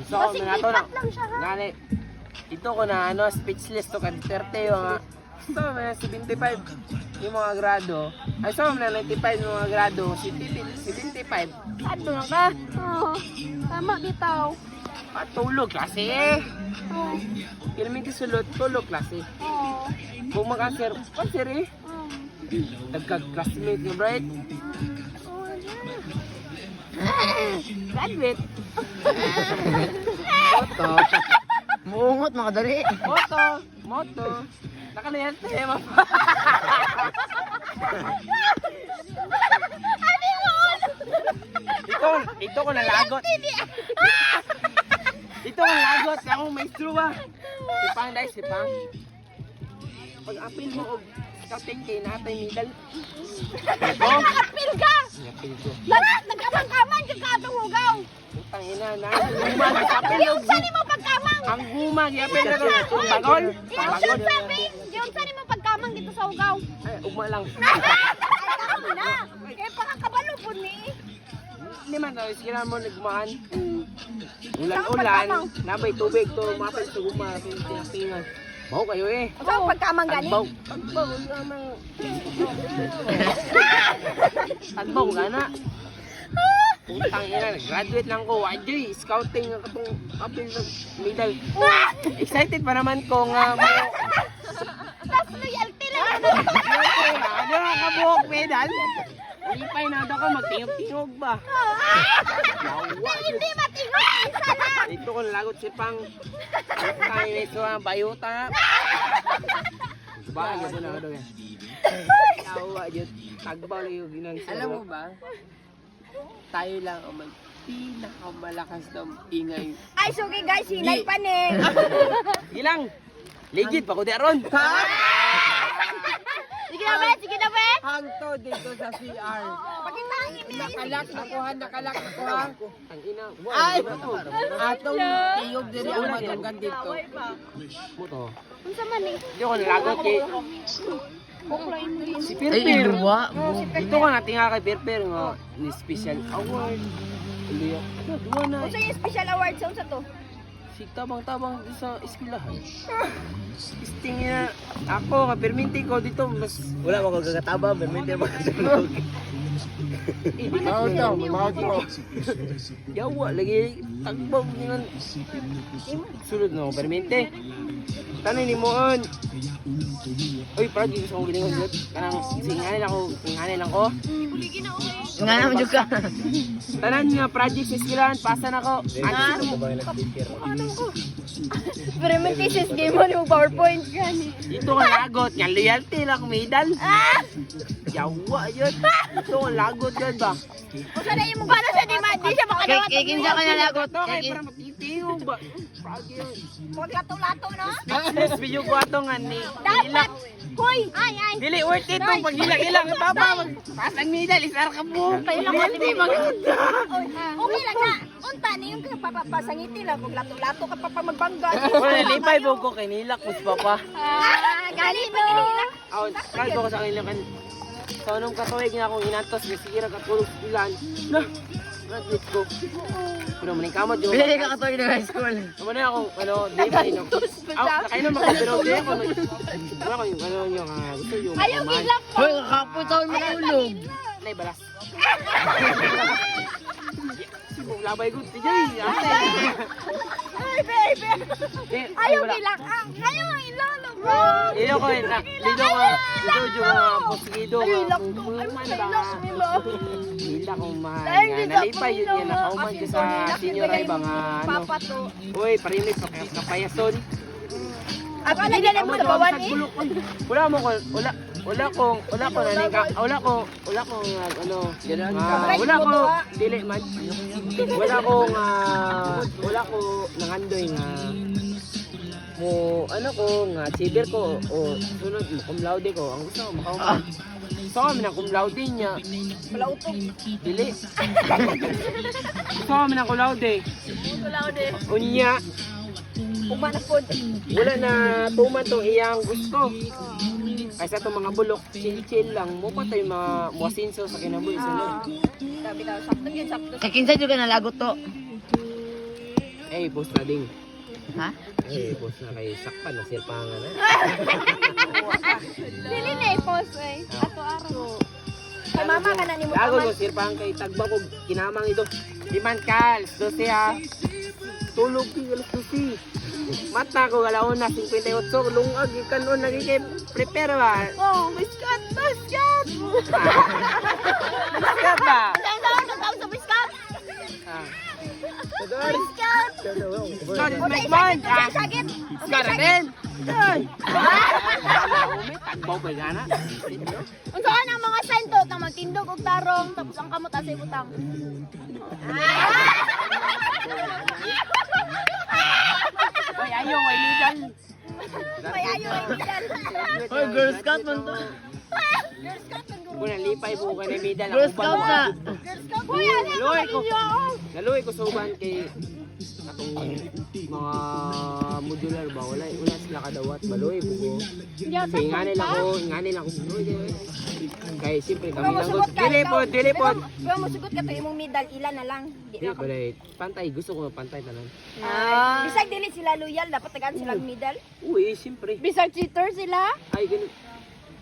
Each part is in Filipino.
So, minato na. Ngani. Ito ko na ano, speechless to kan 30 yung mga. So, may 75 yung mga grado. Ay, so, may 95 yung mga grado. 75. Ano na ka? Oo. Tama bitaw. Patulog kasi. Oo. Kilomiti sulod, tulog klase. Oo. Kung mag-answer, answer eh. Oo. Nagka-classmate niyo, right? Oo, Graduate. Moto. Muungot makadali. Moto. Nakalayan tayo, mama. Ito ko nalagot. Ito ko nalagot. Ako maestro ba? Sipang dahil, sipang. Pag-apil mo og scouting kay natay middle. Nakapil ka! Apil ko. Lahat, nagkamang-kamang ka katong hugaw. Putang ina na. Gumag apil og Saan mo pagkamang? ang gumag apil na to. Pagol. Yung sabi, yung saan mo pagkamang dito sa hugaw? Ay, ugma lang. Ay, na! Kaya pakakabalo po ni. Hindi man daw, sila mo nagmaan. Ulan-ulan, nabay tubig to, mapal sa guma, tinapingan. Baho kayo eh. Saan pagkamang gani? Tagbaw lamang. Tagbaw gana. Putang ina, graduate lang ko. Wajoy, scouting ang katong apil ng medal. Excited pa naman ko nga mo. Tapos loyalty lang. Ano nga kabuhok medal? Ulipay na ako, magtingog-tingog ba? Hindi matingog. Isa lang. Dito ko lagot si Pang. Tayo nito ang bayuta. Bago ko na daw yan. Tawa yun. Tagbaw lang yung ginang sila. Alam mo ba? Tayo lang ang pinakamalakas ng ingay. Ay, sugi guys, hinay pa ni. Sige lang. Legit pa ko di aron. Sige na, be. Sige na, be. Hangto dito sa CR. Pakitangin ni. Nakalak ako ha. Ang ina. Ay! Atong tiyog din ang madugan dito. Mo to. Unsa man ni? Hindi ko nalagot kay si Pirpir. Dito ko natin nga kay Pirpir nga ni special award. Hindi duwa na. Unsa yung special award sa unsa to? Si tabang-tabang sa eskwelahan. Isting na ako ka perminti ko dito mas Wala mo kong gagataba, permite mo kasulog. Mauto. yawa lagi tagbog ngan sulod no perminti. Tanay ni moon. Oy, parang gusto kong gilingon dito. Kanang singanay lang ko. Nga naman juga. Tanan nga project sa eskwelahan, pasa na ko. Ano mo? Pero may thesis game mo yung PowerPoint gani. Dito ka lagot, nga loyalty lang medal. Yawa yun. Dito ka lagot yun ba? Unsa na yung mukha na sa di di siya makadawat. Kay kinsa ka nalagot. Ito kay para matitiyo ba? Pragi yun. Huwag lato-lato no? Next video ko ato nga ni Dapat. Hoy, ay. Dili worth it tong paghila-hila ng papa. Pasang medal, isar ka po. Kayo lang Hindi maganda. Okay lang na. Unta ni yung papapasangiti lang kung lato-lato ka pa magbangga. Wala, lipay po ko kay nilak mo papa. Gali pa kinila. Ako, kahit ko sa kanila kan. So, nung katuwig niya akong inantos, kasi kira katulog sa ilan. Na, graduate ko. Pero maning kamot yun. Pili ka katoy ng high school. Naman na ako, di ba yun? Nakainom ako, pero di ako. Wala ko yung yung gusto yung Ayaw gilak mo. Hoy, kakapon taon matulog. Nay, balas. Labay ko, tijay. Ay, baby. Ayaw gilak. Ayaw ang ilalo, bro. Dito ko, dito yung posigido. Hilak to. Ay, hilak nila. Hila kong mahal. Nalipay yun yan, nakauman ko sa senior ay ba nga ano. Papa to. Uy, parimit pa kapayason. Ako na ganyan mo sa bawan eh. Wala ko dili man. Wala ko nangandoy nga mo nga chiber ko o sunod mo cum laude ko. Ang gusto ko makauman. So kami ng cum laude niya. Wala utong. Dili. So kami ng cum laude. Unya. Umanak po. Wala na tuman tong iyang gusto. Kaysa itong mga bulok, chill-chill lang. Mo pa tayo mga muasinso sa kinabuhi sunod. Sabi daw, sakto yun, sakto. Kay kinsa juga nalagot to. Eh, post na ding. Ha? Eh, post na kay Sakpan na sirpangan na. Dili na i-post eh. Ato araw. Kay mama ka na ni mo Gago kaman. ko sirpangan kay tagba ko kinamang ito. Iman ka, alas 12 ha. Tulog ki alas 12. Mata ko alauna 58 lungag kanon lagi kay prepare ba. Oh, biskat, biskat. Biskat ba? Saan saan tawag sa biskat? Ah. Tudor. Biskat. Sorry, my man. Ah. Sakit. Biskat din. Ay. Umi tagbaw ba gana? Unsaan ang mga sentot na magtindog og tarong tapos ang kamot asay butang. Oy, ayo, way legal. May ayo ay bidan. Hoy, Girl Scout man to. Girl Scout ang guru. Kuna lipay po ka ni Mida Girl Scout na. Girl Scout. Kuya, ano Naluoy ko. ninyo ako? Naluoy ko sa uban kay atong mga modular ba wala sila kadawat baluoy ko. So inganil ako buloy. Kay siyempre kami lang gud. Dili po. Pero mo sugot ka to imong medal ilan na lang. Di Di na ba pantay gusto ko pantay tanan. Bisag dili sila loyal, dapat tagaan sila medal. Uy, siyempre. Bisag cheater sila. Ay ganun.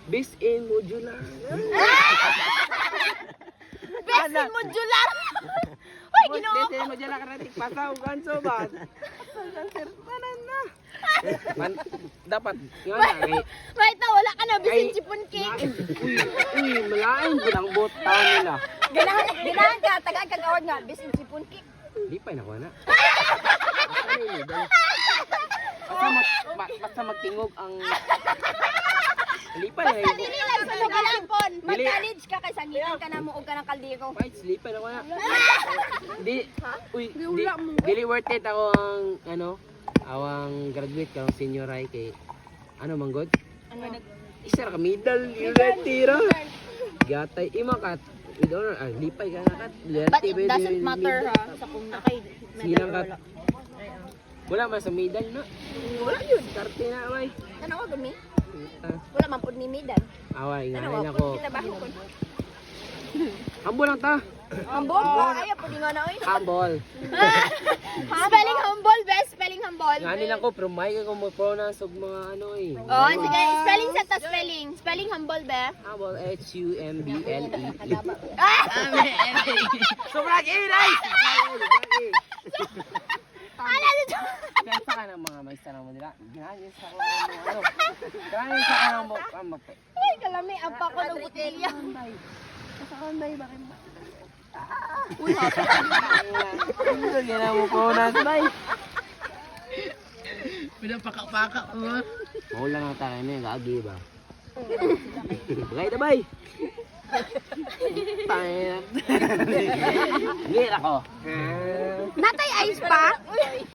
Based in modular. Best in modular. Hoy, ginoo. Based in modular karating pasaw ganso ba? Tanan na. Dapat yun na kay Right na wala ka na bisin Ay, chipon cake. uy, malain ko ng botang nila. Ganahan ka, tagaan ka award nga bisin chipon cake. Lipay na ko na. Basta magtingog ang lipay na yun. Dili lang sa kalipon. Dili. Mag-college ka kay sangitan ka na mo og ka ng kaldero. Right, lipay na ko na. Dili worth it ako ang awang graduate ka ng senior high kay manggod? Ano? Isa ra ka middle, retira. Gatay ima kat. With honor, lipay ka na kat. But it doesn't matter ha sa kung nakay Silang kat. Wala man sa middle na. Wala yun. Karte na away. Tanawa gud mi? Wala man pud ni medal. Away, Tanawa ngayon pud ako. kinabaho ko. Humble lang ta. Humble? Ayaw pud nga na oy. Humble. Spelling humble, best spelling humble. Ngayon lang ko, pero may ko mo pronounce og mga Oh, sige, spelling sa ta spelling. Spelling humble be. Humble, H-U-M-B-L-E. Ah! Sobrang inay! Ano dito? Gansa ka ng mga maista na mo nila. Ganyan sa ko ano. Ganyan sa ka ng mo. Ay, kalami ang pa ko ng botelya. Sa kanday, bakit ba? Uy, ganyan mo pronounce, bay. Pinapaka-paka mo. Mawala na tayo na yung gagi ba? Bagay na bay! Pangit. Ngir ako. Natay ice pa?